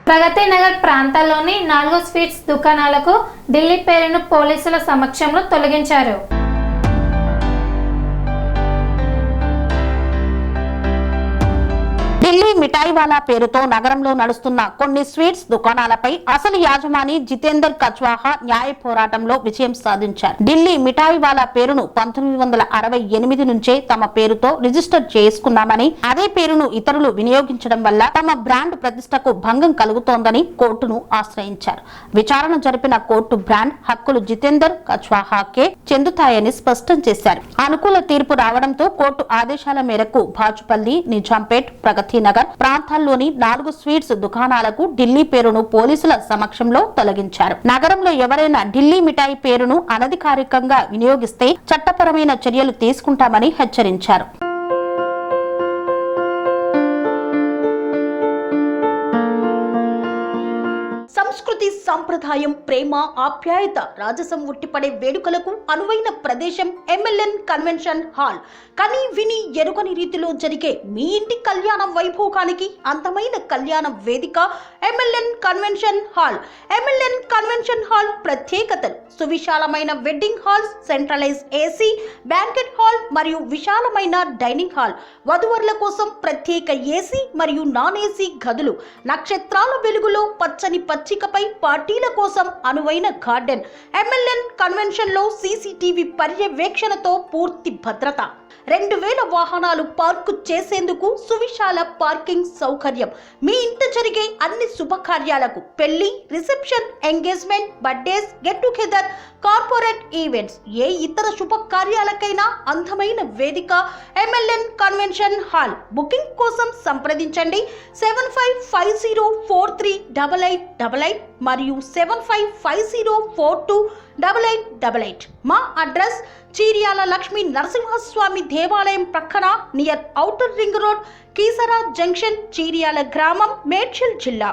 ప్రగతి నగర్ ప్రాంతాల్లోని 4 స్వీట్స్ దుకాణాలకు ఢిల్లీ పేరును పోలీసుల సమక్షంలో తొలగించారు. ఢిల్లీ మిఠాయివాలా పేరుతో నగరంలో నడుస్తున్న కొన్ని స్వీట్స్ దుకాణాలపై అసలు యాజమాని జితేందర్ కచ్వాహా న్యాయ పోరాటంలో విజయం సాధించారు. ఢిల్లీ మిఠాయివాలా పేరును 1968 నుంచే తమ పేరుతో రిజిస్టర్ చేసుకున్నామని, అదే పేరును ఇతరులు వినియోగించడం వల్ల తమ బ్రాండ్ ప్రతిష్టకు భంగం కలుగుతోందని కోర్టును ఆశ్రయించారు. విచారణ జరిపిన కోర్టు బ్రాండ్ హక్కులు జితేందర్ కచ్వాహాకే చెందుతాయని స్పష్టం చేశారు. అనుకూల తీర్పు రావడంతో కోర్టు ఆదేశాల మేరకు బాచుపల్లి, నిజాంపేట్, ప్రగతి నగర్ ప్రాంతాల్లోని 4 స్వీట్స్ దుకాణాలకు ఢిల్లీ పేరును పోలీసుల సమక్షంలో తొలగించారు. నగరంలో ఎవరైనా ఢిల్లీ మిఠాయి పేరును అనధికారికంగా వినియోగిస్తే చట్టపరమైన చర్యలు తీసుకుంటామని హెచ్చరించారు. సంస్కృతి, సంప్రదాయం, ప్రేమ, ఆప్యాయత, రాజసం ఉట్టిపడే వేడుకలకు అనువైన ప్రదేశం ఎంఎల్ఎన్ కన్వెన్షన్ హాల్. కని విని ఎరుగని రీతిలో జరిగే మీ ఇంటి కళ్యాణ వైభోగానికి అందమైన కళ్యాణ వేదిక MLN convention hall. MLN convention hall ప్రత్యేకతలు: సువిశాలమైన wedding halls, centralise AC banquet hall మరియు విశాలమైన డైనింగ్ హాల్, వధువరుల కోసం ప్రత్యేక ఏసీ మరియు నాన్ ఏసీ గదులు, నక్షత్రాల వెలుగులో పచ్చని పచ్చికపై పార్టీల కోసం అనువైన గార్డెన్. ఎంఎల్ఎన్ కన్వెన్షన్ లో సీసీటీవీ పర్యవేక్షణతో పూర్తి భద్రత, 2000 వాహనాలు పార్కు చేసేందుకు సువిశాల పార్కింగ్ సౌకర్యం. మీ ఇంట జరిగే అన్ని శుభకార్యాలకు, పెళ్లి, reception, engagement, birthdays, get together, corporate events, ఏ ఇతర శుభకార్యాలకైనా అందమైన వేదిక ఎంఎల్ఎన్ కన్వెన్షన్ హాల్. బుకింగ్ కోసం సంప్రదించండి 7550438888 మరియు 7550428888. మా అడ్రస్ చీర్యాల లక్ష్మీ నరసింహస్వామి దేవాలయం ప్రక్కన, near outer ring road, Keesara junction, Cheeryal గ్రామం, మేడ్చల్ జిల్లా.